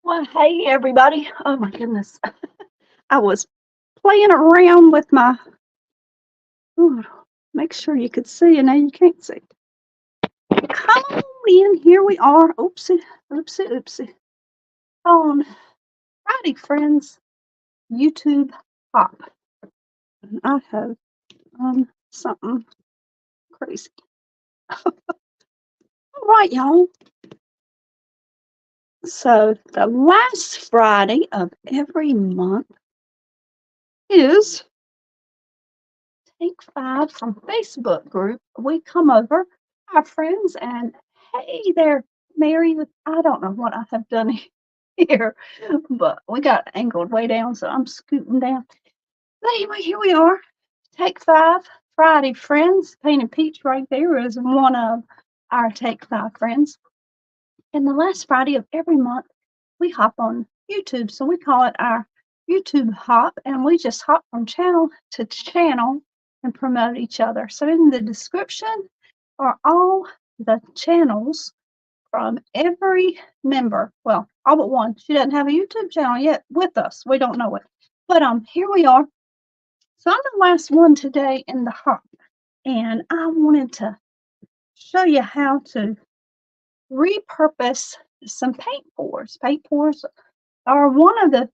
Well, hey everybody. Oh my goodness. I was playing around with my ooh, make sure you could see and now you can't see. Come on in. Here we are. Oopsie, oopsie, oopsie. On Friday, friends, YouTube Hop. And I have something crazy. All right, y'all. So the last Friday of every month is Take Five from Facebook group. We come over, our friends, and hey there, Mary. I don't know what I have done here, but we got angled way down, so I'm scooting down. But anyway, here we are. Take Five Friday friends. Painted Peach right there is one of our Take Five friends. And the last Friday of every month, we hop on YouTube. So we call it our YouTube hop, and we just hop from channel to channel and promote each other. So in the description are all the channels from every member. Well, all but one. She doesn't have a YouTube channel yet with us. We don't know it. But here we are. So I'm the last one today in the hop, and I wanted to show you how to repurpose some paint pours. Paint pours are one of the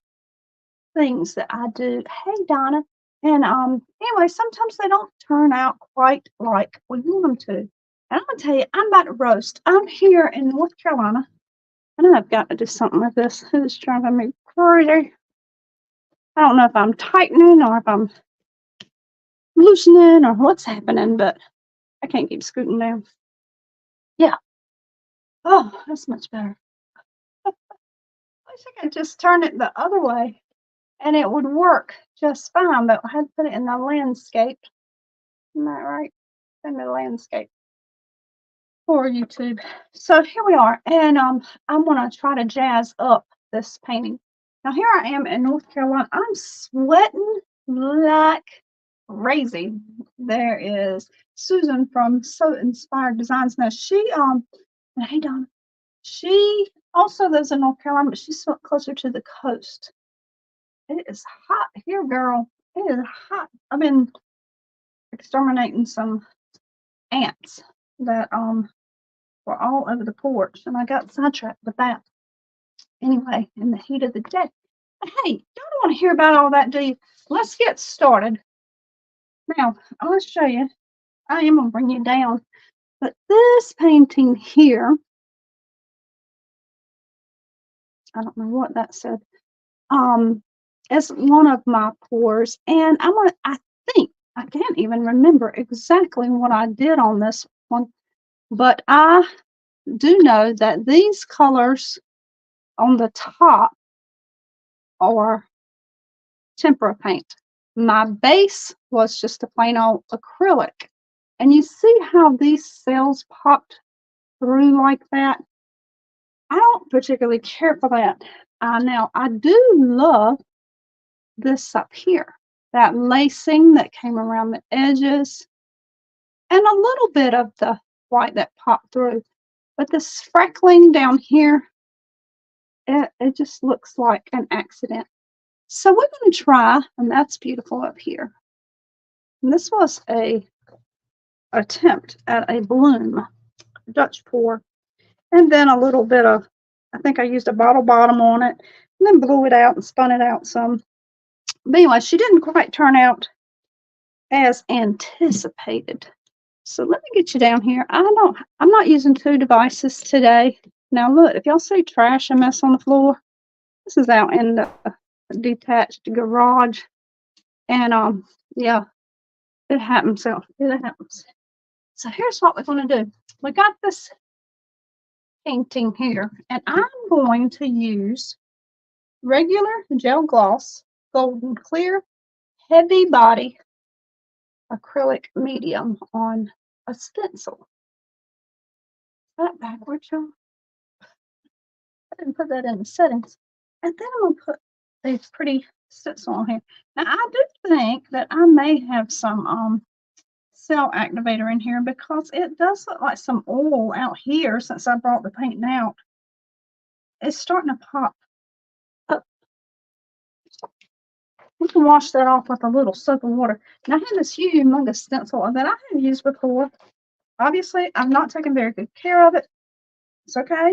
things that I do. Hey Donna. And anyway, sometimes they don't turn out quite like we want them to. And I'm gonna tell you, I'm about to roast. I'm here in North Carolina. I know I've got to do something with this. It is driving me crazy. I don't know if I'm tightening or if I'm loosening or what's happening, but I can't keep scooting down. Yeah. Oh, that's much better. I wish I could just turn it the other way and it would work just fine, but I had to put it in the landscape. Isn't that right? In the landscape for YouTube. So here we are, and I'm gonna try to jazz up this painting. Now here I am in North Carolina. I'm sweating like crazy. There is Susan from So Inspired Designs. Now she hey Donna, she also lives in North Carolina, but she's closer to the coast. It is hot here, girl. It is hot. I've been exterminating some ants that were all over the porch, and I got sidetracked with that. Anyway, in the heat of the day. But hey, you don't want to hear about all that, do you? Let's get started. Now, I'm going to show you. I am going to bring you down. But this painting here, I don't know what that said, is one of my pours. And I think, I can't even remember exactly what I did on this one, but I do know that these colors on the top are tempera paint. My base was just a plain old acrylic. And you see how these cells popped through like that? I don't particularly care for that. Now, I do love this up here, that lacing that came around the edges, and a little bit of the white that popped through. But this freckling down here, it just looks like an accident. So we're going to try, and that's beautiful up here. And this was a attempt at a bloom, Dutch pour, and then a little bit of, I think I used a bottle bottom on it, and then blew it out and spun it out some. But anyway, she didn't quite turn out as anticipated. So let me get you down here. I'm not using two devices today. Now look, if y'all see trash and mess on the floor, this is out in the detached garage. And yeah, it happens. So it happens. So here's what we're going to do. We got this painting here, and I'm going to use regular gel gloss, golden clear, heavy body acrylic medium on a stencil. Is that backwards, y'all? I didn't put that in the settings. And then I'm going to put these pretty stencil on here. Now, I do think that I may have some cell activator in here because it does look like some oil out here since I brought the paint out. It's starting to pop We can wash that off with a little soap and water. Now I have this humongous stencil that I have used before. Obviously, I've not taken very good care of it. It's okay.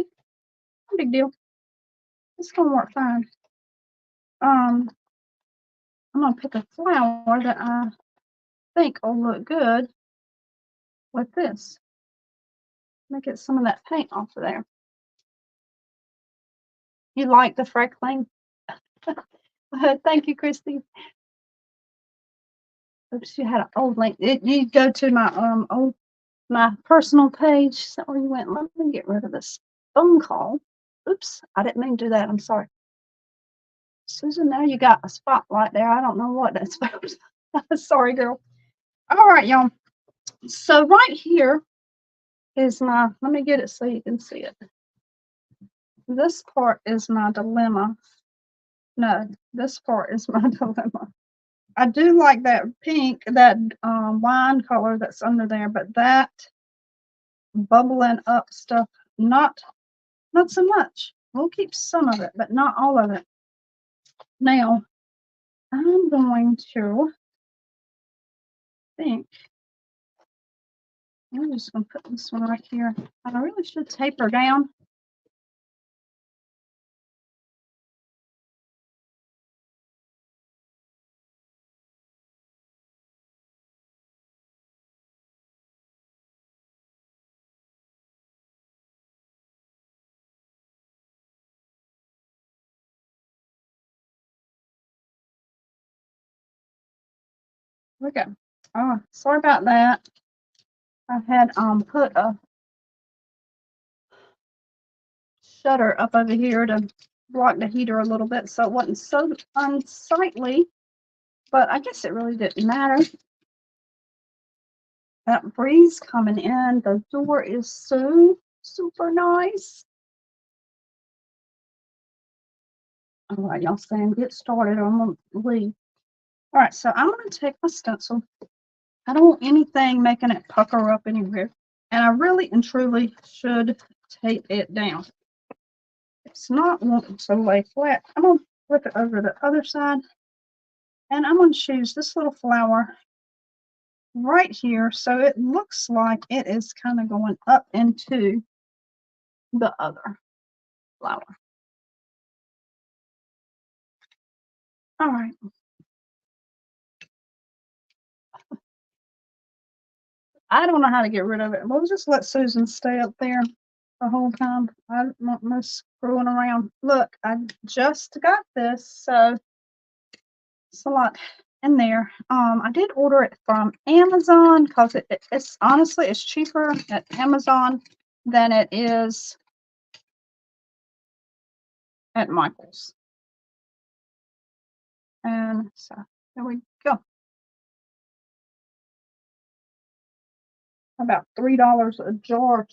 No big deal. It's gonna work fine. I'm gonna pick a flower that I think will look good with this. Let me get some of that paint off of there. You like the freckling? Thank you, Christy. Oops, you had an old link. You go to my personal page. Is that where you went? Let me get rid of this phone call. Oops, I didn't mean to do that. I'm sorry. Susan, now you got a spotlight there. I don't know what that's about. Sorry, girl. All right, y'all. So right here is my, let me get it so you can see it. This part is my dilemma. No, this part is my dilemma. I do like that pink, that wine color that's under there, but that bubbling up stuff, not so much. We'll keep some of it, but not all of it. Now, I'm going to think, I'm just going to put this one right here. I really should taper down. Okay. Oh, sorry about that. I had put a shutter up over here to block the heater a little bit so it wasn't so unsightly, but I guess it really didn't matter. That breeze coming in, the door is so super nice. All right, y'all saying get started or I'm gonna leave. All right, so I'm gonna take my stencil. I don't want anything making it pucker up anywhere. And I really and truly should tape it down. It's not wanting to lay flat. I'm gonna flip it over the other side. And I'm gonna choose this little flower right here so it looks like it is kind of going up into the other flower. All right. I don't know how to get rid of it. We'll just let Susan stay up there the whole time. I don't want no screwing around. Look, I just got this, so it's a lot in there. I did order it from Amazon because it's honestly it's cheaper at Amazon than it is at Michael's. And so there we go. About $3 a jar.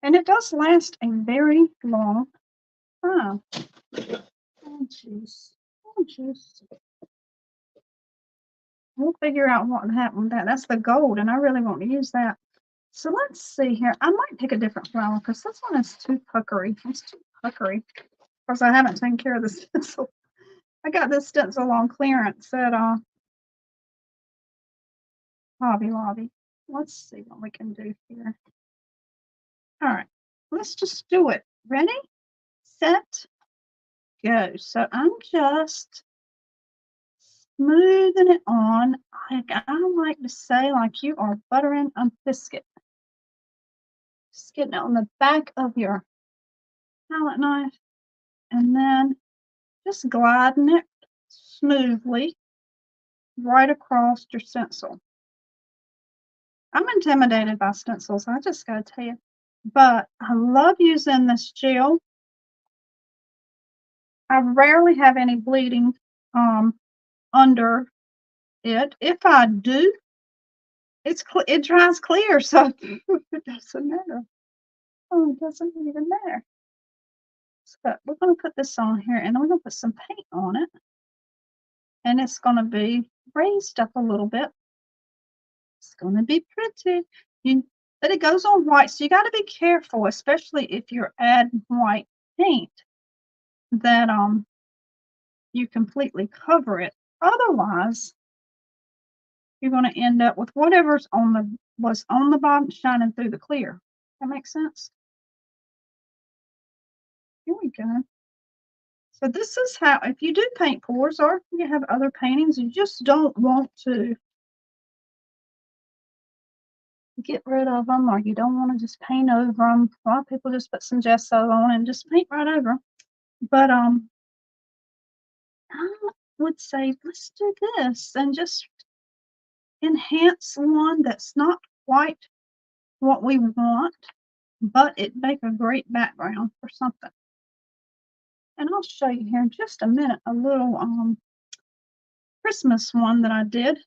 And it does last a very long time. Oh, jeez. Oh, jeez. We'll figure out what happened with that. That's the gold, and I really want to use that. So let's see here. I might pick a different flower because this one is too puckery. It's too puckery because I haven't taken care of the stencil. I got this stencil on clearance at Hobby Lobby. Let's see what we can do here. All right, let's just do it. Ready, set, go. So I'm just smoothing it on. I like to say like you are buttering a biscuit. Just getting it on the back of your palette knife and then just gliding it smoothly right across your stencil. I'm intimidated by stencils, I just gotta tell you. But I love using this gel. I rarely have any bleeding under it. If I do, it dries clear, so it doesn't matter. Oh, it doesn't even matter. So we're gonna put this on here and then we're gonna put some paint on it. And it's gonna be raised up a little bit. It's gonna be pretty. But it goes on white, so you got to be careful, especially if you're adding white paint, that you completely cover it. Otherwise, you're going to end up with whatever's was on the bottom shining through the clear. That makes sense? Here we go. So this is how, if you do paint pours or you have other paintings, you just don't want to get rid of them, or you don't want to just paint over them. A lot of people just put some gesso on and just paint right over them. But I would say let's do this and just enhance one that's not quite what we want, but it make a great background for something. And I'll show you here in just a minute a little Christmas one that I did.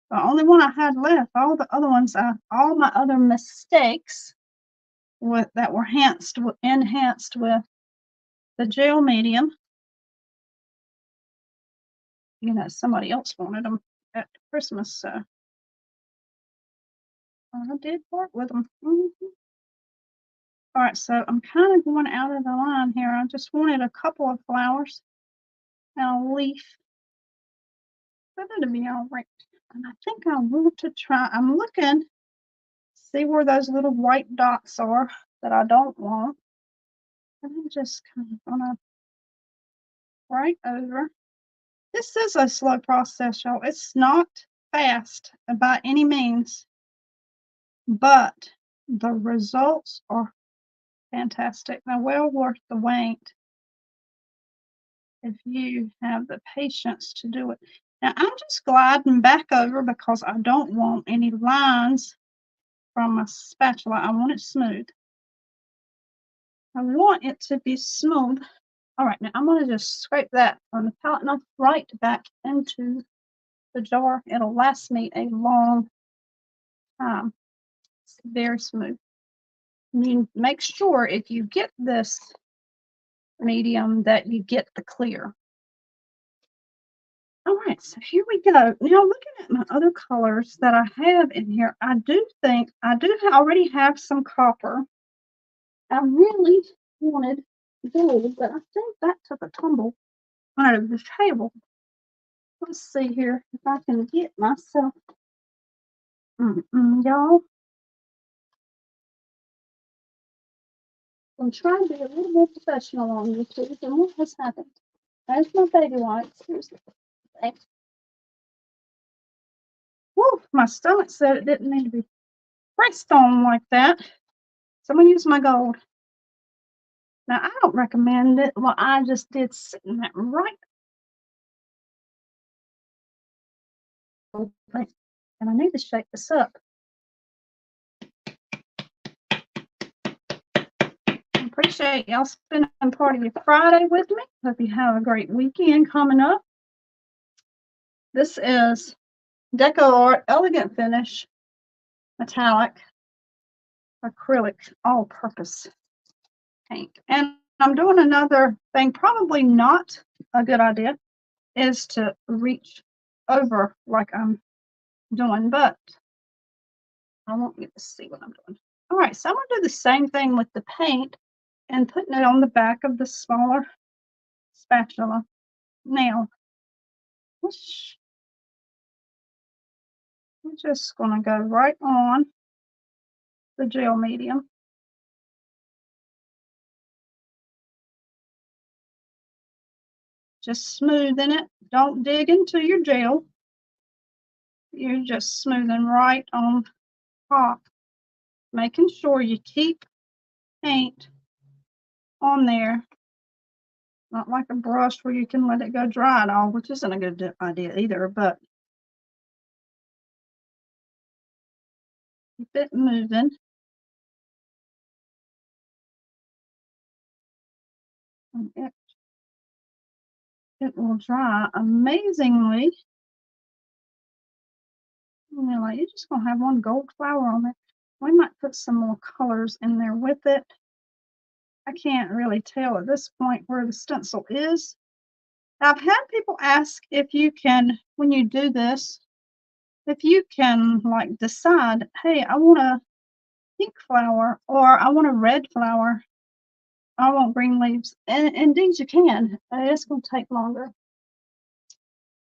The only one I had left. All the other ones, all my other mistakes that were enhanced with the gel medium. You know, somebody else wanted them at Christmas, so I did work with them. All right, so I'm kind of going out of the line here. I just wanted a couple of flowers and a leaf. But that'll be all right. And I think I want to try, I'm looking, see where those little white dots are that I don't want. And I'm just kind of gonna right over. This is a slow process, y'all. It's not fast by any means, but the results are fantastic. They're well worth the wait if you have the patience to do it. Now I'm just gliding back over because I don't want any lines from my spatula. I want it smooth. I want it to be smooth. All right, now I'm going to just scrape that on the palette knife right back into the jar. It'll last me a long time. It's very smooth. You make sure if you get this medium that you get the clear. All right, so here we go. Now looking at my other colors that I have in here, I do think I do already have some copper. I really wanted gold, but I think that took a tumble out of the table. Let's see here if I can get myself. Y'all, I'm trying to be a little more professional on YouTube, and what has happened? There's my baby wipes. Here's the thing. Woo, my stomach said it didn't need to be pressed on like that. So I'm going to use my gold. Now, I don't recommend it. What I just did sitting that right. And I need to shake this up. I appreciate y'all spending part of your Friday with me. Hope you have a great weekend coming up. This is Deco Art Elegant Finish Metallic Acrylic All-Purpose Paint. And I'm doing another thing, probably not a good idea, is to reach over like I'm doing, but I won't get to see what I'm doing. All right, so I'm going to do the same thing with the paint and putting it on the back of the smaller spatula. Now, we're just going to go right on the gel medium. Just smoothing it. Don't dig into your gel. You're just smoothing right on top, making sure you keep paint on there. Not like a brush where you can let it go dry at all, which isn't a good idea either, but keep it moving. And it will dry amazingly. You're just going to have one gold flower on it. We might put some more colors in there with it. I can't really tell at this point where the stencil is. I've had people ask if you can, when you do this, if you can like decide, hey, I want a pink flower or I want a red flower. I want green leaves. And indeed you can. It's going to take longer.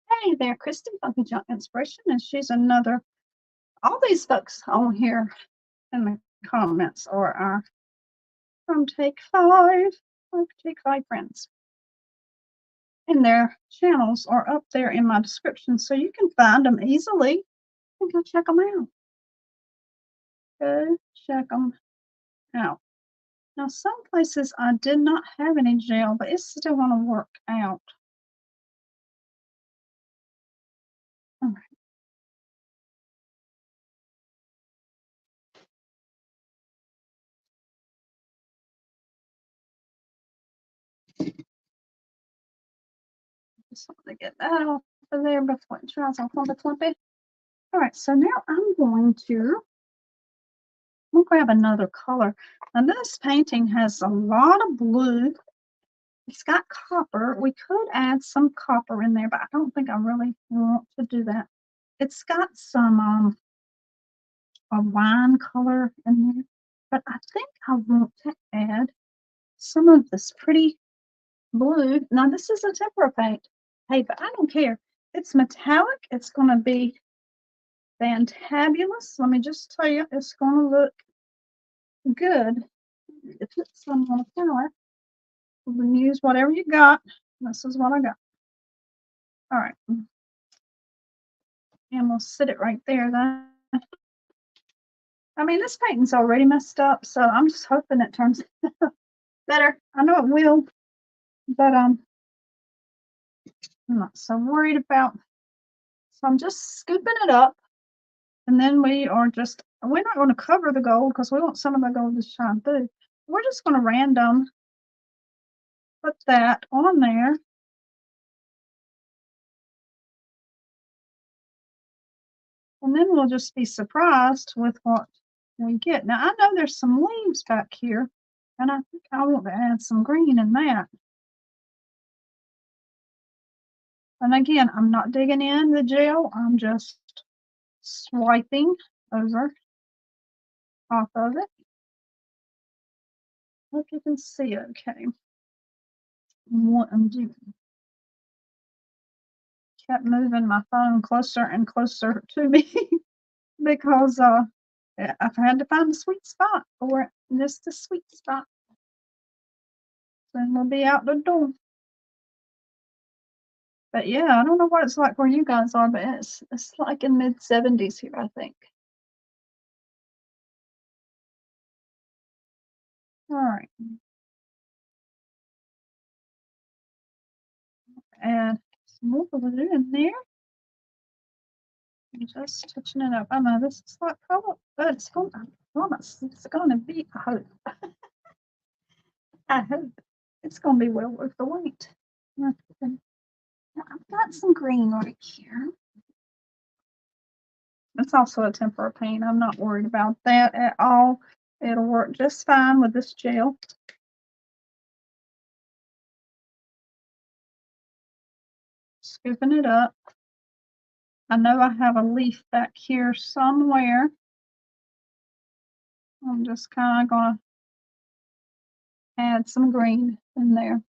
Hey there, Kristen, Funky Junk Inspiration, and she's another. All these folks on here in the comments are from Take Five friends, and their channels are up there in my description, so you can find them easily and go check them out. Go check them out. Now, some places I did not have any gel, but it's still going to work out. All right. Just want to get that off of there before it dries off on the clumpy. All right, so now I'm going to we'll grab another color. Now this painting has a lot of blue. It's got copper. We could add some copper in there, but I don't think I really want to do that. It's got some a wine color in there, but I think I want to add some of this pretty blue. Now this is a tempera paint. Hey, but I don't care. It's metallic. It's going to be fantabulous. Let me just tell you, it's going to look good. If it's some on a palette. You can use whatever you got. This is what I got. All right. And we'll sit it right there then. I mean, this painting's already messed up, so I'm just hoping it turns better. I know it will, but I'm not so worried about. So I'm just scooping it up, and then we're not going to cover the gold because we want some of the gold to shine through. We're just going to random put that on there. And then we'll just be surprised with what we get. Now, I know there's some leaves back here, and I think I want to add some green in that. And again, I'm not digging in the gel. I'm just swiping over off of it. Hope you can see okay what I'm doing. Kept moving my phone closer and closer to me because I've had to find a sweet spot for it. Just a sweet spot. Then we'll be out the door. But yeah, I don't know what it's like where you guys are, but it's like in mid-70s here, I think. All right. Add some more glue in there. I'm just touching it up. I know this is like probably, but it's going to promise it's going to be, I hope. I hope it's going to be well worth the wait. Now, I've got some green right here. It's also a tempera paint. I'm not worried about that at all. It'll work just fine with this gel. Scooping it up. I know I have a leaf back here somewhere. I'm just kind of going to add some green in there.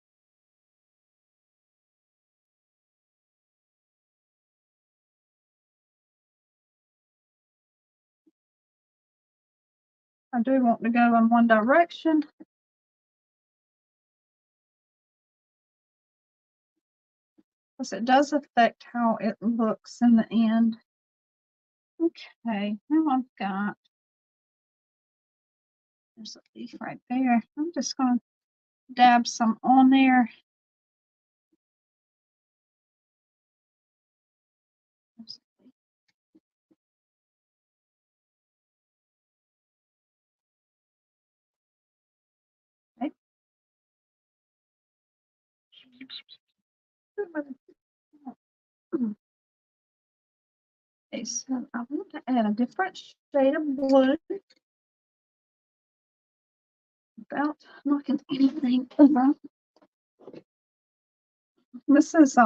I do want to go in one direction. Because it does affect how it looks in the end. Okay, now I've got, there's a leaf right there. I'm just going to dab some on there. Okay. Okay, so I want to add a different shade of blue without knocking anything over. This is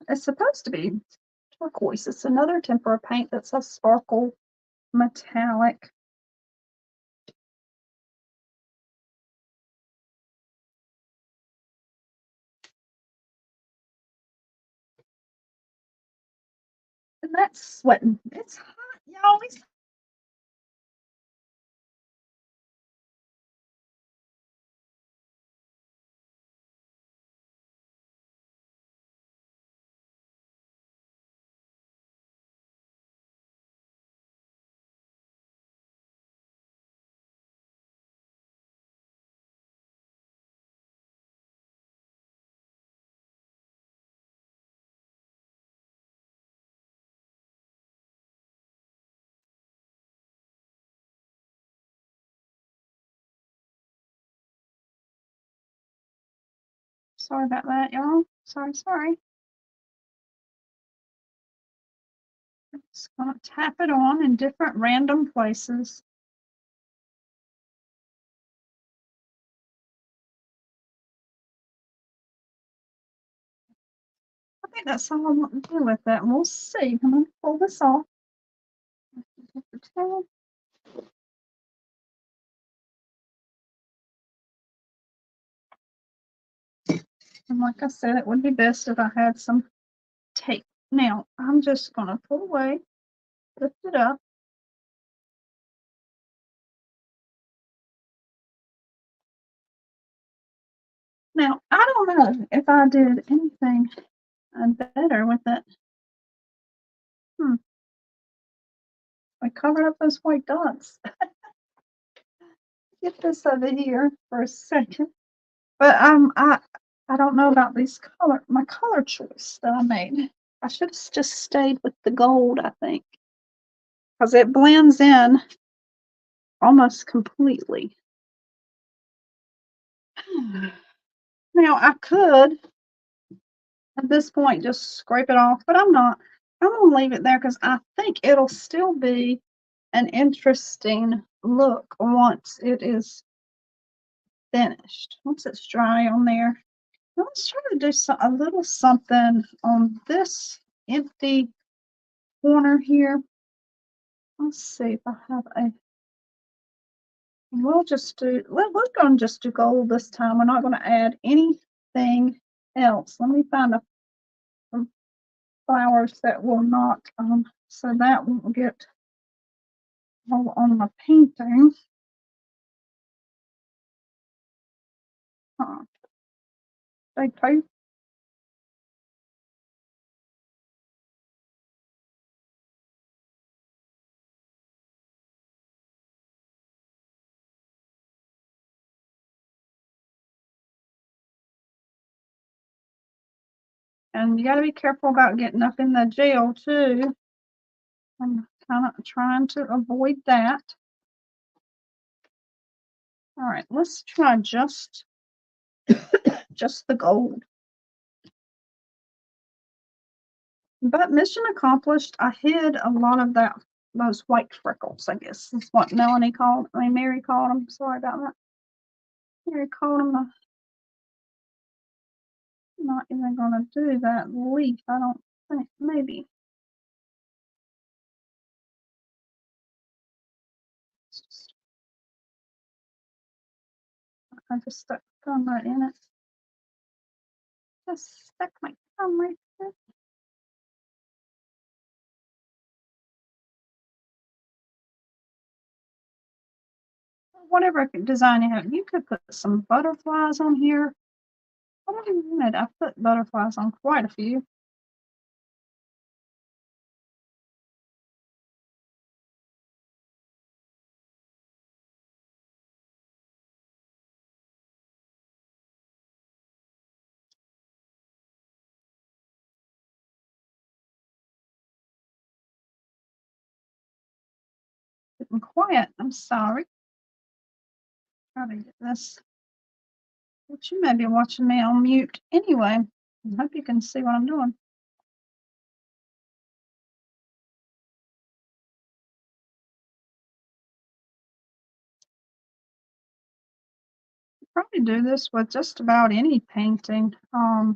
it's supposed to be turquoise. It's another tempera paint that's a sparkle metallic. And that's sweating. It's hot, y'all. Sorry about that, y'all. Sorry, sorry. Just gonna tap it on in different random places. I think that's all I want to do with that. We'll see. I'm gonna pull this off. And like I said, it would be best if I had some tape. Now, I'm just gonna pull away, lift it up. Now, I don't know if I did anything better with it. I covered up those white dots. Get this over here for a second. But I don't know about my color choice that I made. I should have just stayed with the gold, I think, because it blends in almost completely. Now I could at this point just scrape it off, but I'm not. I'm gonna leave it there because I think it'll still be an interesting look once it is finished. Once it's dry on there. Let's try to do a little something on this empty corner here. Let's see if I have we'll just do, we're going to just do gold this time. We're not going to add anything else. Let me find some flowers that will not, so that won't get all on my painting. They tape. And you got to be careful about getting up in the gel too. I'm kind of trying to avoid that. All right, let's try just the gold. But mission accomplished. I hid a lot of those white freckles, I guess is what Mary called them. Sorry about that. Mary called them. Not even gonna do that leaf. I don't think. Maybe. I just stuck my thumb right in it. Just stuck my thumb right there. Whatever design you have, you could put some butterflies on here. Whatever you wanted. I put butterflies on quite a few. Getting quiet. I'm sorry. Try to get this. But you may be watching me on mute anyway. I hope you can see what I'm doing. Probably do this with just about any painting. I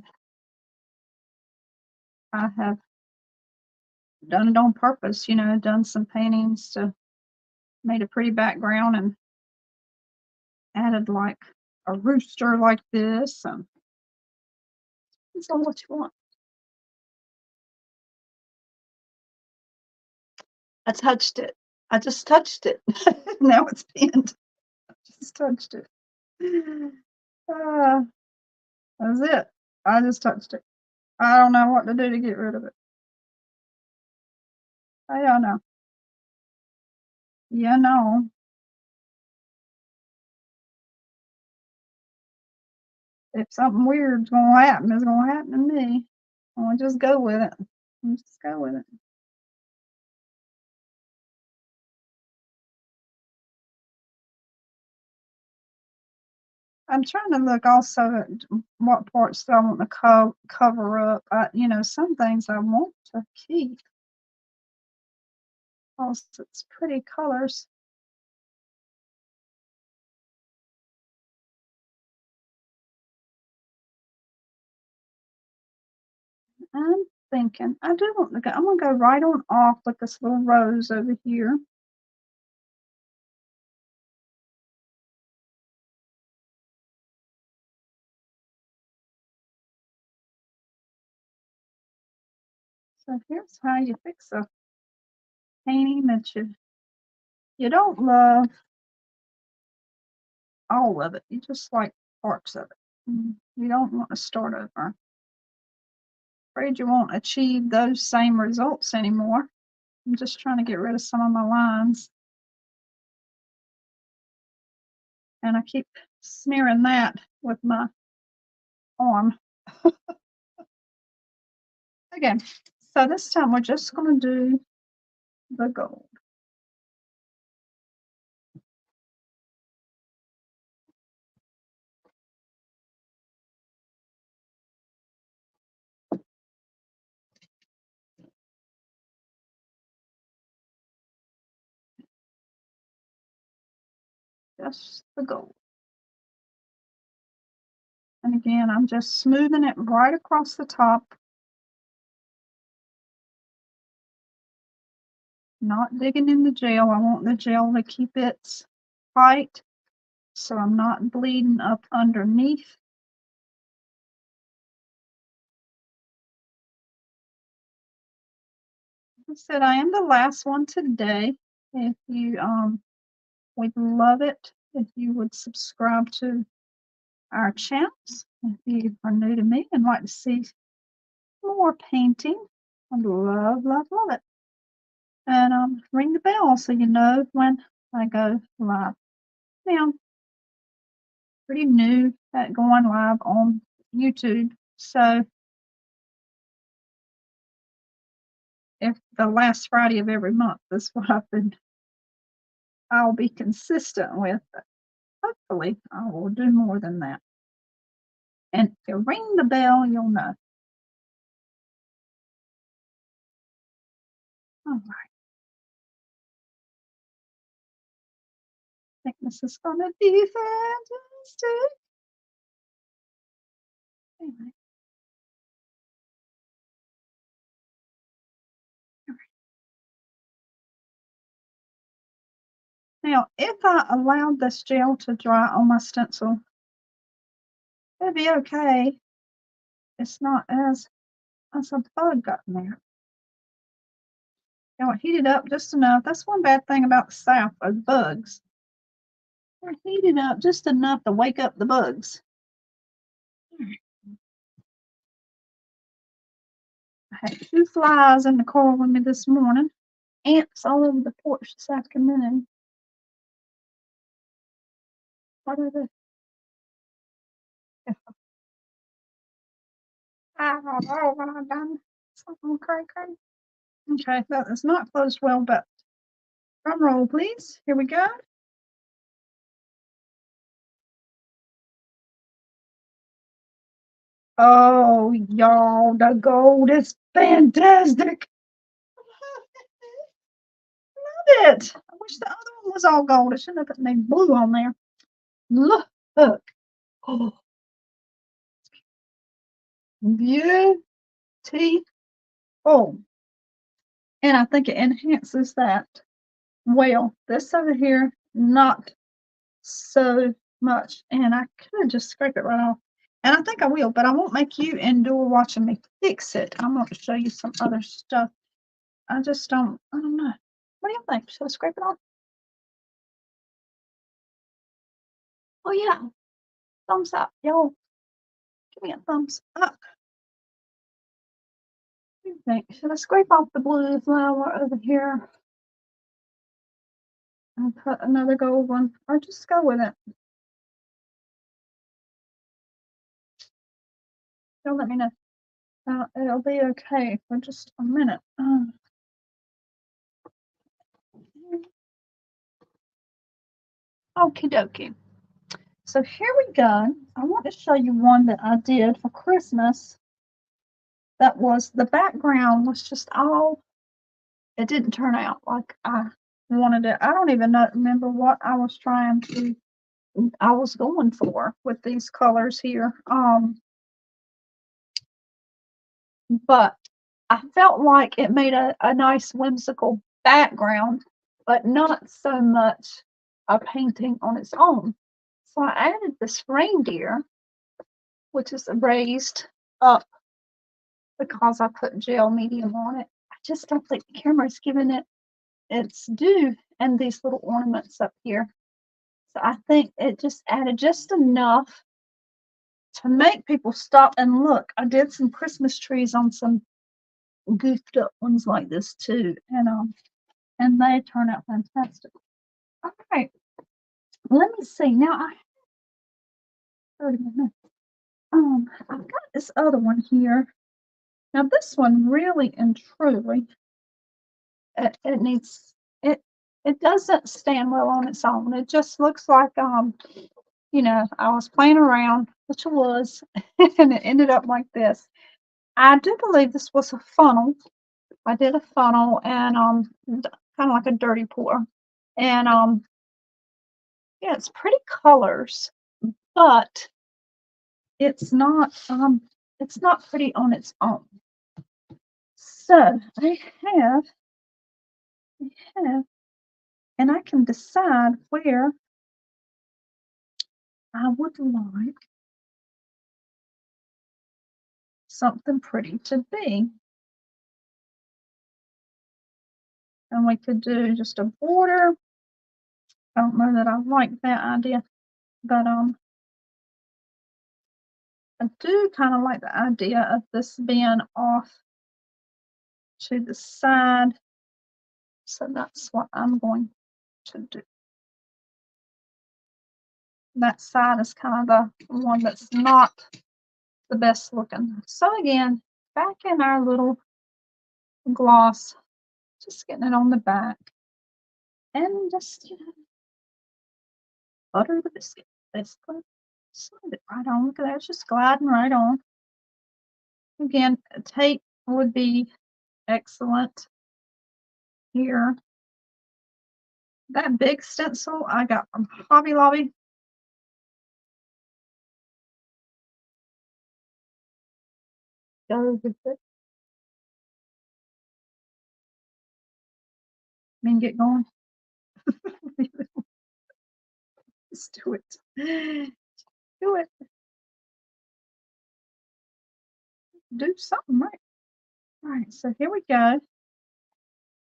have done it on purpose, done some paintings to made a pretty background and added like a rooster like this. And it's all what you want. I touched it. I just touched it. Now it's pinned. I just touched it. Ah, that's it. I just touched it. I don't know what to do to get rid of it. I don't know. You know. If something weird's gonna happen, it's gonna happen to me. I'll just go with it. I'll just go with it. I'm trying to look also at what parts do I want to cover up. You know, some things I want to keep because it's pretty colors. I'm thinking I do want to go. I'm gonna go right on off with this little rose over here. So here's how you fix a painting that you don't love all of it. You just like parts of it. You don't want to start over. Afraid you won't achieve those same results anymore. I'm just trying to get rid of some of my lines. And I keep smearing that with my arm. Okay, so this time we're just going to do the gold. Just the gold. And again, I'm just smoothing it right across the top. Not digging in the gel. I want the gel to keep it tight so I'm not bleeding up underneath. I said I am the last one today. If you would love it if you would subscribe to our channels. If you are new to me and like to see more painting, I'd love, love, love it. And ring the bell so you know when I go live. Now, pretty new at going live on YouTube. So if the last Friday of every month is what I'll be consistent with. But hopefully I will do more than that. And if you ring the bell, you'll know. All right. I think this is going to be fantastic. Anyway. Now, if I allowed this gel to dry on my stencil, it'd be okay. It's not as a bug got in there. Now, heat it up just enough. That's one bad thing about the South, are bugs. They're heated up just enough to wake up the bugs. I had 2 flies in the car with me this morning. Ants all over the porch this afternoon. What are they? I don't know what I've done. Something cray. Okay, that is not closed well, but drum roll, please. Here we go. Oh, y'all, the gold is fantastic. Love it. I wish the other one was all gold. I shouldn't have put any blue on there. Look. Oh, beautiful. And I think it enhances that. Well, this over here, not so much. And I could just scrape it right off. And I think I will, but I won't make you endure watching me fix it. I'm going to show you some other stuff. I don't know. What do you think? Should I scrape it off? Oh yeah, thumbs up. Y'all, give me a thumbs up. What do you think? Should I scrape off the blue flower over here and put another gold one, or just go with it? Y'all let me know. It'll be okay for just a minute. Okie dokie. So here we go. I want to show you one that I did for Christmas. That was the background was just all. It didn't turn out like I wanted it. I don't even remember what I was trying to. I was going for with these colors here. But I felt like it made a nice whimsical background, but not so much a painting on its own. So I added this reindeer, which is raised up because I put gel medium on it. I just don't think the camera's giving it its due, and these little ornaments up here. So I think it just added just enough to make people stop and look. I did some Christmas trees on some goofed up ones like this too, and they turn out fantastic. All right, let me see. Now I 30 minutes. I've got this other one here. Now this one really and truly, it needs it. It doesn't stand well on its own. It just looks like I was playing around, which it was, and it ended up like this. I do believe this was a funnel. I did a funnel and kind of like a dirty pour. And yeah, it's pretty colors, but it's not pretty on its own. So I have, and I can decide where I would like something pretty to be. And we could do just a border. I don't know that I like that idea, but I do kind of like the idea of this being off to the side. So that's what I'm going to do. That side is kind of the one that's not the best looking. So again, back in our little gloss, just getting it on the back and just, butter the biscuit, basically. Slide it right on. Look at that, it's just gliding right on. Again, tape would be excellent here. That big stencil I got from Hobby Lobby. Go with it. I mean, get going. Just do it. Do it. Do something right. All right, so here we go.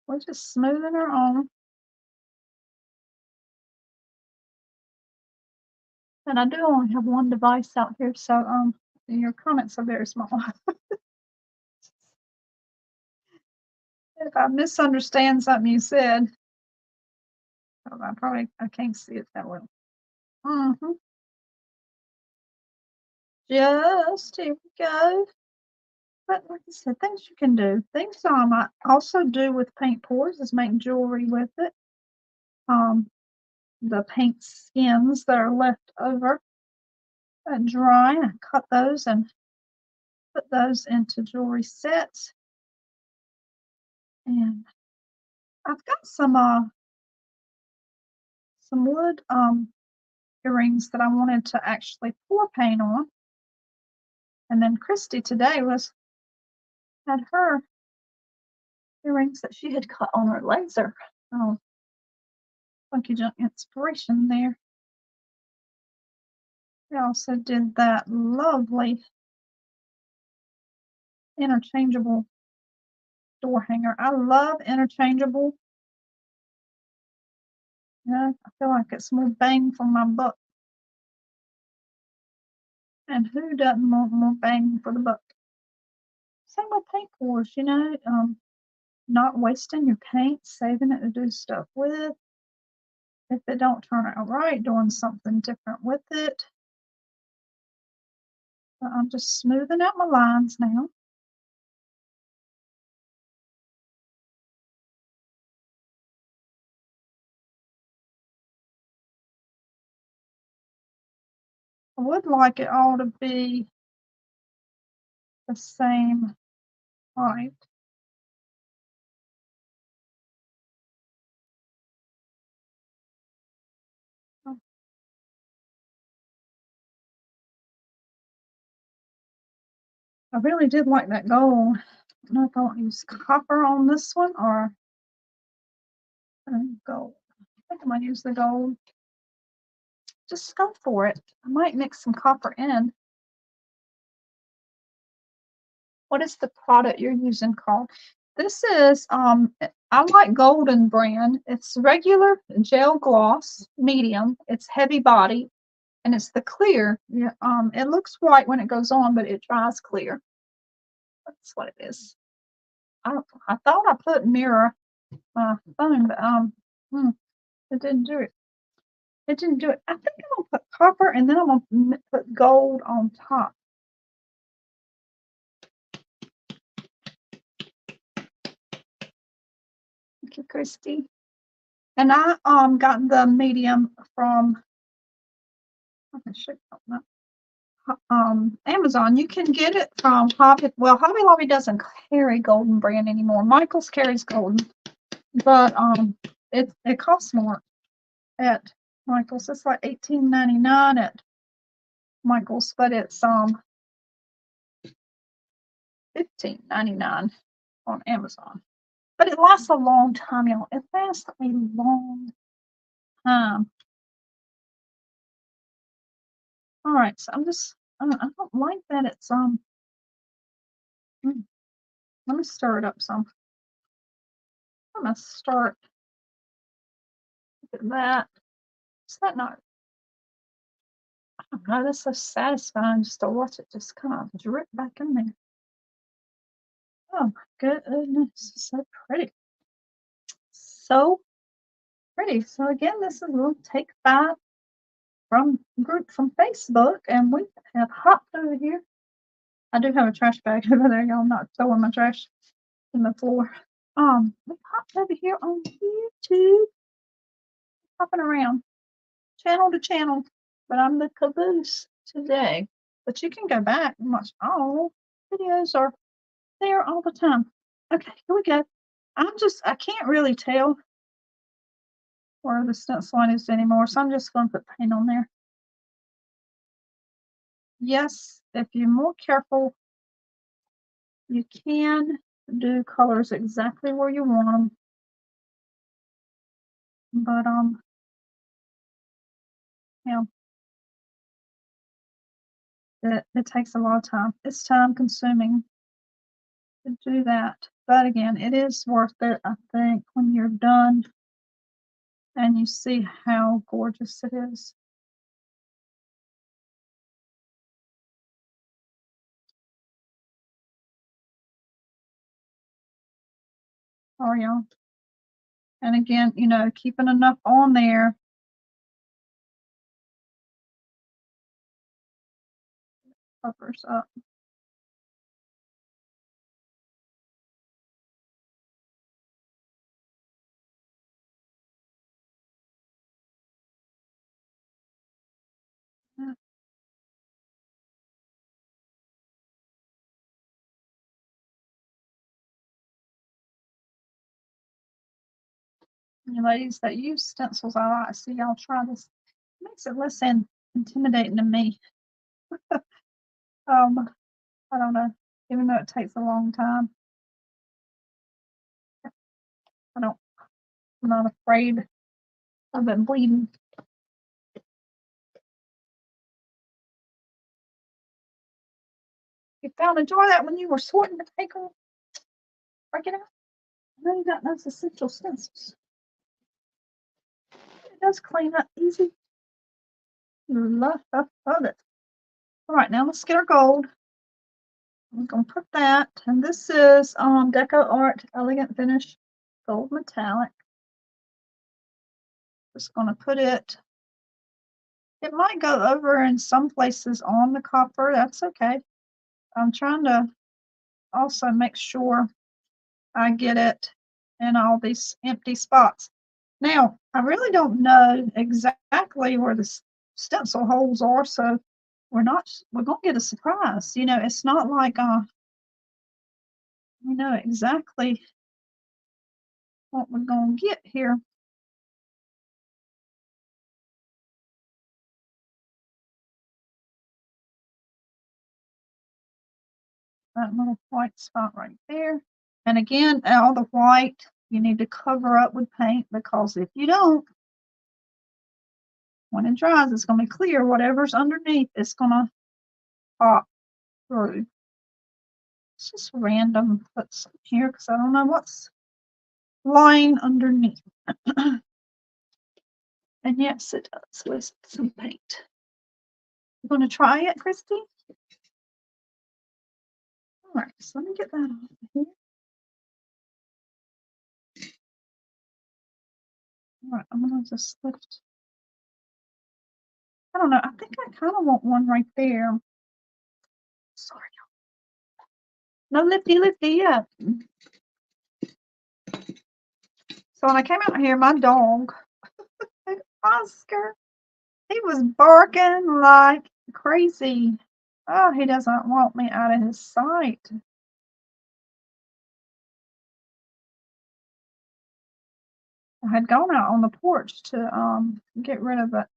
We're just smoothing her on. And I do only have one device out here, so your comments are very small. If I misunderstand something you said, I can't see it that well. Just here we go. But like I said, things you can do. Things I also do with paint pours is make jewelry with it. The paint skins that are left over dry, I cut those and put those into jewelry sets. And I've got some wood earrings that I wanted to actually pour paint on. And then Christy today had her earrings that she had cut on her laser. Oh, funky junk inspiration there. We also did that lovely interchangeable door hanger. I love interchangeable Yeah, I feel like it's more bang for my buck. And who doesn't want more bang for the buck? Same with paint pours, not wasting your paint, saving it to do stuff with. If it don't turn out right, doing something different with it. But I'm just smoothing out my lines now. I would like it all to be the same height. I really did like that gold. I don't know if I want to use copper on this one or gold. I think I might use the gold. Just go for it. I might mix some copper in. What is the product you're using called? This is, I like Golden brand. It's regular gel gloss, medium. It's heavy body, and it's the clear. Yeah, it looks white when it goes on, but it dries clear. That's what it is. I thought I put mirror my phone, but it didn't do it. It didn't do it. I think I'm gonna put copper, and then I'm gonna put gold on top. Thank you, Christy. And I got the medium from Amazon. You can get it from Hobby. Well, Hobby Lobby doesn't carry Golden brand anymore. Michael's carries Golden, but it costs more at Michael's. It's like $18.99 at Michael's, but it's $15.99 on Amazon. But it lasts a long time, y'all. It lasts a long time. All right, so I don't like that it's let me stir it up some. I'm gonna start with that. Is that not? I don't know. That's so satisfying just to watch it just kind of drip back in there. Oh my goodness, so pretty. So pretty. So again, this is a little take 5 from group from Facebook, and we have hopped over here. I do have a trash bag over there, y'all. I'm not throwing my trash in the floor. We hopped over here on YouTube, hopping around channel to channel, but I'm the caboose today. But you can go back and watch all videos are there all the time. Okay, here we go. I can't really tell where the stencil line is anymore, so I'm just going to put paint on there. Yes, if you're more careful, you can do colors exactly where you want them. But, yeah, it takes a lot of time. It's time consuming to do that. But again, it is worth it, I think, when you're done and you see how gorgeous it is. Oh, yeah. And again, keeping enough on there. Covers up. You ladies that use stencils, I like to see y'all try this. It makes it less intimidating to me. I don't know, even though it takes a long time. I'm not afraid of it bleeding. You found a jar that when you were sorting the paper, break it out. I know you got those essential stencils. does clean up easy. Love it. All right, now let's get our gold. I'm gonna put that, and this is Deco Art Elegant Finish Gold Metallic. Just gonna put it. It might go over in some places on the copper. That's okay. I'm trying to also make sure I get it in all these empty spots. Now, I really don't know exactly where the stencil holes are, so we're gonna get a surprise. You know, it's not like we know exactly what we're gonna get here. That little white spot right there. And again, all the white you need to cover up with paint, because if you don't, when it dries, it's going to be clear. Whatever's underneath is going to pop through. It's just random put some here because I don't know what's lying underneath. And yes, it does with some paint. You going to try it, Christy? All right, so let me get that off of here. All right, I'm going to just lift. I don't know. I think I kind of want one right there. Sorry. No lifty, yeah. So when I came out here, my dog, Oscar, he was barking like crazy. Oh, he doesn't want me out of his sight. I had gone out on the porch to get rid of the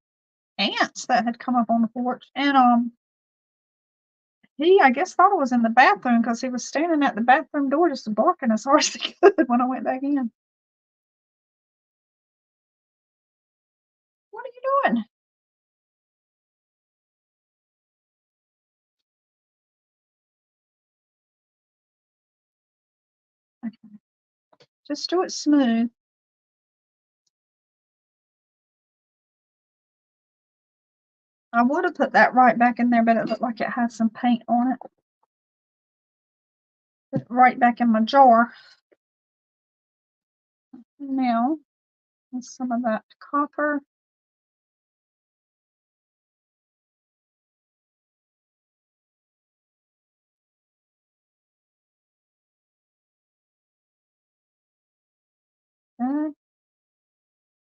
ants that had come up on the porch, and he, I guess, thought I was in the bathroom because he was standing at the bathroom door just barking as hard as he could when I went back in. What are you doing? Okay. Just do it smooth. I would have put that right back in there, but it looked like it had some paint on it. Put it right back in my jar. Now, some of that copper.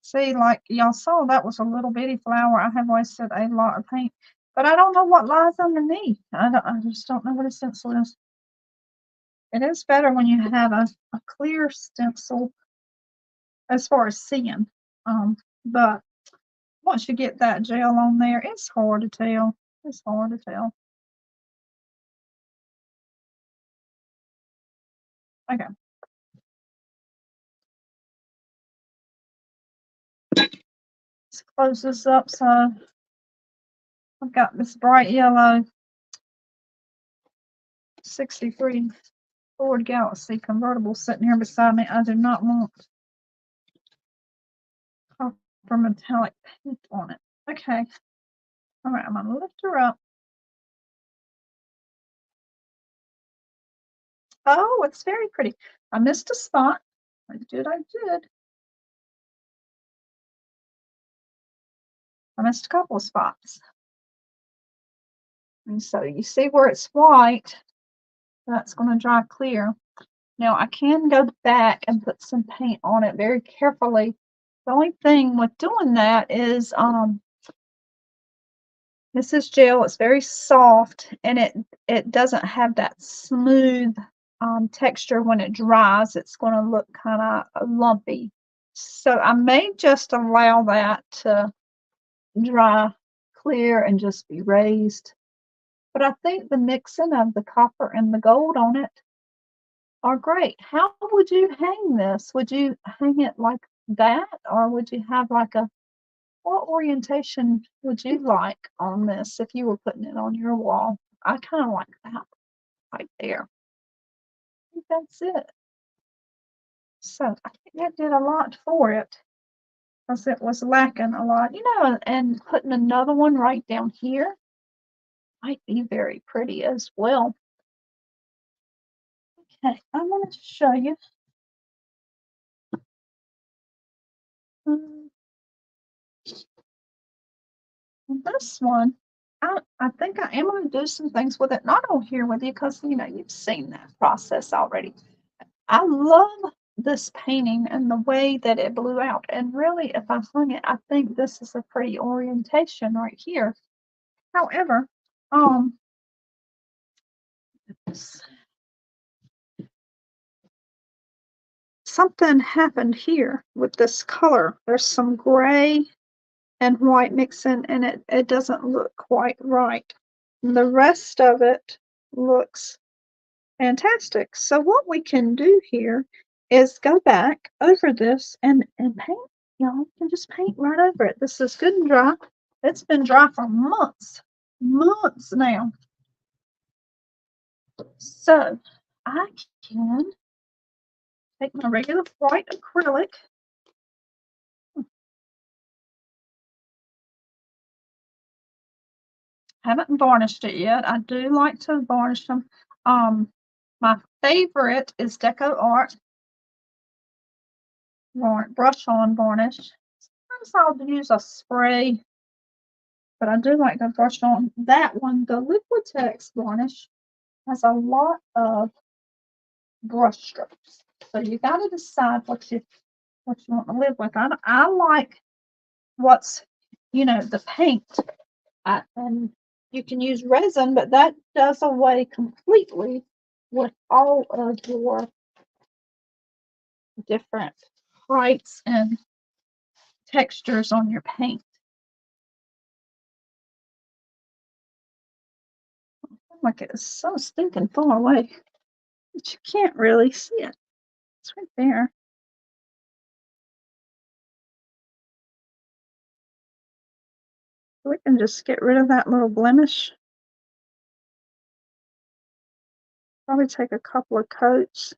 See, like y'all saw, that was a little bitty flower. I have wasted a lot of paint, but I don't know what lies underneath. I just don't know what a stencil is. It is better when you have a clear stencil as far as seeing. But once you get that gel on there, it's hard to tell. It's hard to tell. Okay. Let's close this up. So I've got this bright yellow 63 Ford Galaxy convertible sitting here beside me. I do not want copper metallic paint on it. Okay. All right, I'm gonna lift her up. Oh, it's very pretty. I missed a spot. I did. I missed a couple of spots. And so you see where it's white, that's going to dry clear. Now I can go back and put some paint on it very carefully. The only thing with doing that is this is gel. It's very soft, and it doesn't have that smooth texture when it dries. It's going to look kind of lumpy. So I may just allow that to dry clear and just be raised. But I think the mixing of the copper and the gold on it are great. How would you hang this? Would you hang it like that, or would you have like what orientation would you like on this if you were putting it on your wall? I kind of like that right there. I think that's it. So I think that did a lot for it. because it was lacking a lot, and putting another one right down here might be very pretty as well. Okay, I want to show you. Um, this one, I think I am going to do some things with it, not on here with you because, you've seen that process already. I love this painting and the way that it blew out. And really, if I hung it, I think this is a pretty orientation right here. However, um, something happened here with this color. There's some gray and white mixing, and it doesn't look quite right. And the rest of it looks fantastic. So what we can do here is go back over this and paint. You can just paint right over it. This is good and dry. It's been dry for months now. So I can take my regular white acrylic. Haven't varnished it yet. I do like to varnish them. My favorite is Deco Art brush on varnish. Sometimes I'll use a spray, but I do like to brush on that one. The Liquitex varnish has a lot of brush strokes, so you got to decide what you want to live with. I like what's the paint, and you can use resin, but that does away completely with all of your different heights and textures on your paint. Like it's so stinking far away that you can't really see it. It's right there. We can just get rid of that little blemish. Probably take a couple of coats.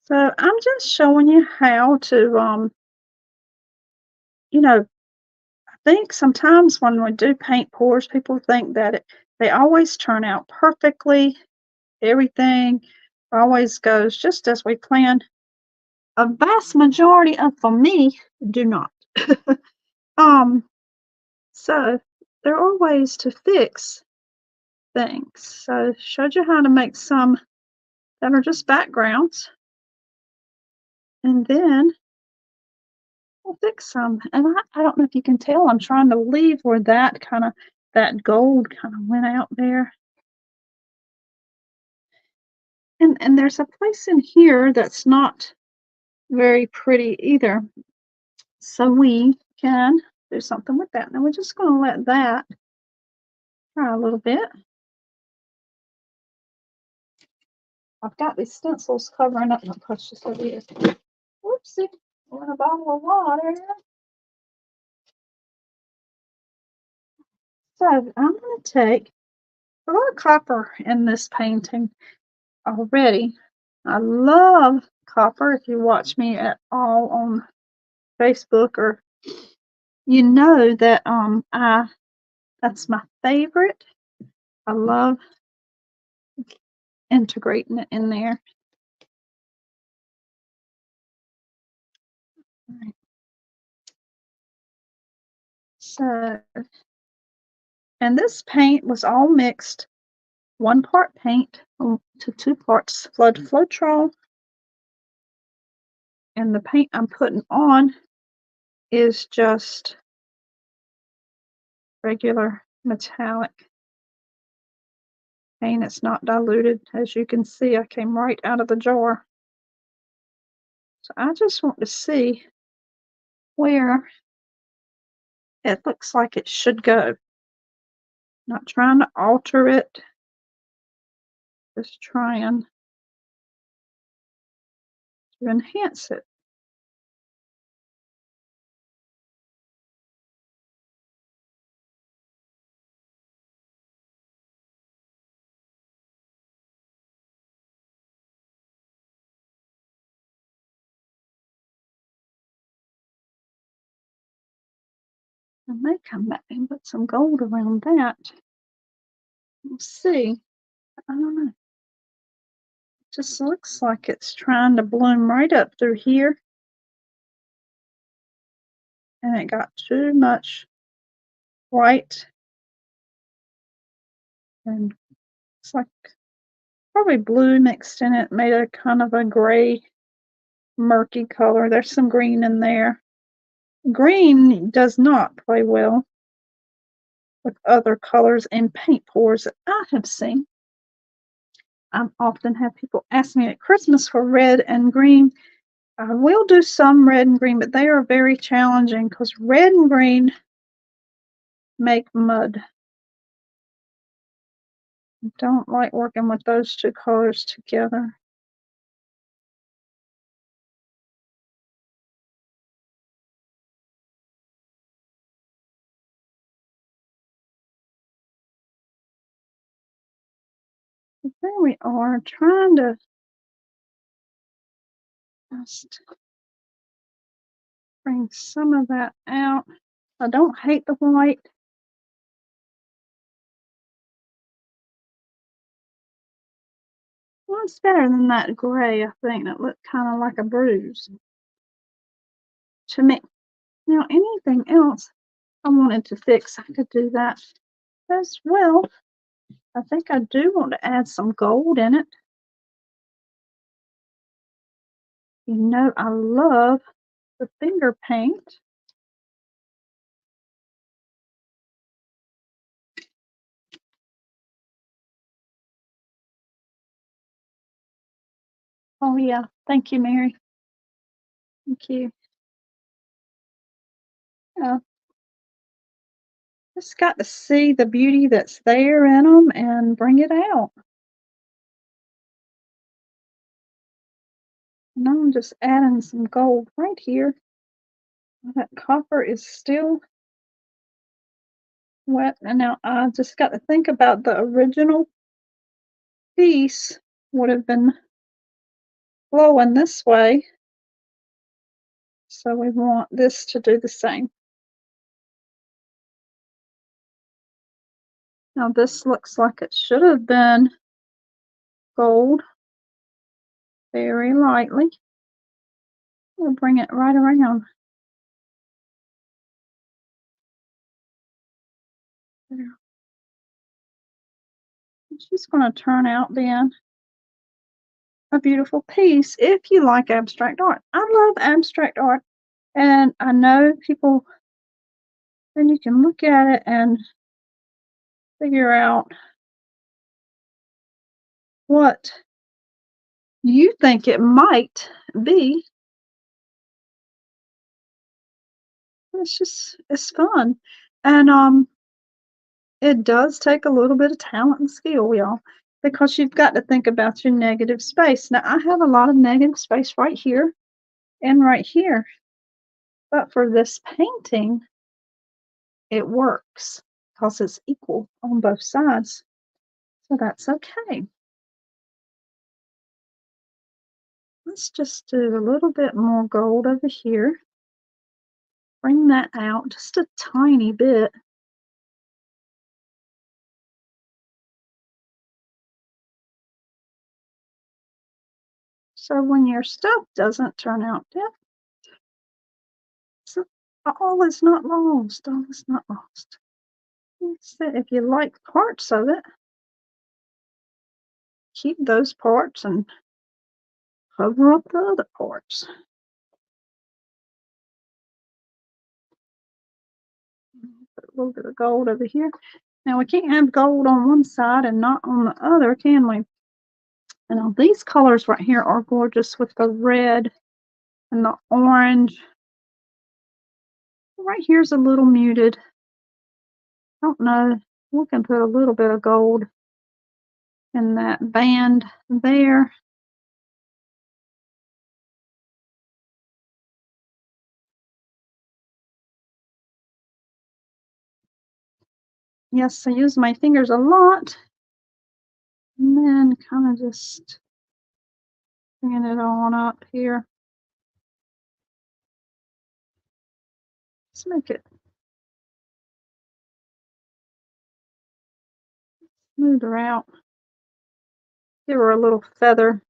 So I'm just showing you how to, I think sometimes when we do paint pours, people think that they always turn out perfectly. Everything always goes just as we planned. A vast majority of, for me, do not. So there are ways to fix things. So showed you how to make some that are just backgrounds, and then we'll fix some. And I don't know if you can tell, I'm trying to leave where that gold kind of went out there. And there's a place in here that's not very pretty either. So we can do something with that. Now we're just going to let that dry a little bit. I've got these stencils covering up my precious ideas. Whoopsie, in a bottle of water. So I'm going to take a lot of copper in this painting already. I love copper. If you watch me at all on Facebook, or that that's my favorite. I love integrating it in there. Right. So, and this paint was all mixed, 1 part paint to 2 parts Floetrol, and the paint I'm putting on is just regular metallic paint. It's not diluted. As you can see, I came right out of the jar. So I just want to see where it looks like it should go. Not trying to alter it, just trying to enhance it. I may come back and put some gold around that. We'll see. I don't know. Just looks like it's trying to bloom right up through here. And it got too much white. And it's like probably blue mixed in it, made a kind of a gray, murky color. There's some green in there. Green does not play well with other colors and paint pours that I have seen. I often have people ask me at Christmas for red and green. I will do some red and green, but they are very challenging because red and green make mud. I don't like working with those two colors together. But there we are, trying to just bring some of that out. I don't hate the white. Well, it's better than that gray, I think, that looked kind of like a bruise to me. Now, anything else I wanted to fix, I could do that as well. I think I do want to add some gold in it. You know, I love the finger paint. Oh, yeah. Thank you, Mary. Thank you. Just got to see the beauty that's there in them and bring it out. And I'm just adding some gold right here. That copper is still wet. And now I just got to think about the original piece would have been flowing this way. So we want this to do the same. Now this looks like it should have been gold very lightly. We'll bring it right around. There. She's going to turn out then a beautiful piece if you like abstract art. I love abstract art, and I know people, then you can look at it and figure out what you think it might be. It's fun. And it does take a little bit of talent and skill, y'all, because you've got to think about your negative space. Now, I have a lot of negative space right here and right here, but for this painting, it works because it's equal on both sides. So that's okay. Let's just do a little bit more gold over here. Bring that out just a tiny bit. So when your stuff doesn't turn out different, so all is not lost. All is not lost. So if you like parts of it, keep those parts and cover up the other parts. Put a little bit of gold over here. Now we can't have gold on one side and not on the other, can we? And now these colors right here are gorgeous with the red and the orange. Right here's a little muted. I don't know. We can put a little bit of gold in that band there. Yes, I use my fingers a lot. And then kind of just bringing it on up here. Let's make it smooth her out. Give her a little feather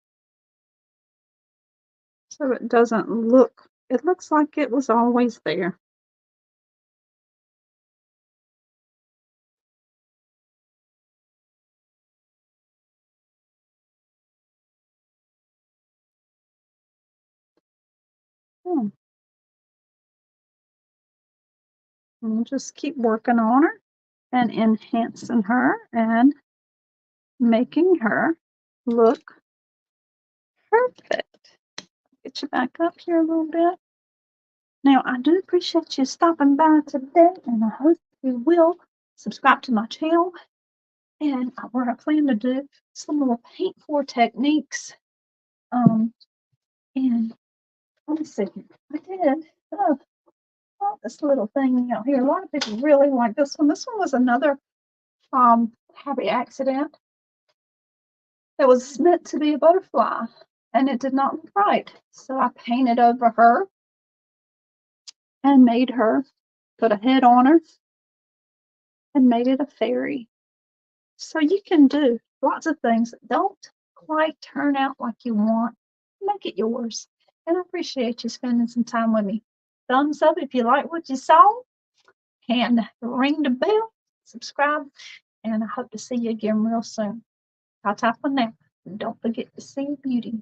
so it doesn't look, it looks like it was always there. Hmm. And we'll just keep working on her and enhancing her and making her look perfect. Get you back up here a little bit. Now, I do appreciate you stopping by today, and I hope you will subscribe to my channel. And what I plan to do some more paint for techniques. And let me see, I did this little thing out here. A lot of people really like this one. This one was another happy accident. It was meant to be a butterfly, and it did not look right. So I painted over her and made her, put a head on her, and made it a fairy. So you can do lots of things that don't quite turn out like you want. Make it yours. And I appreciate you spending some time with me. Thumbs up if you like what you saw, and ring the bell, subscribe, and I hope to see you again real soon. I'll talk for now. Don't forget to see beauty.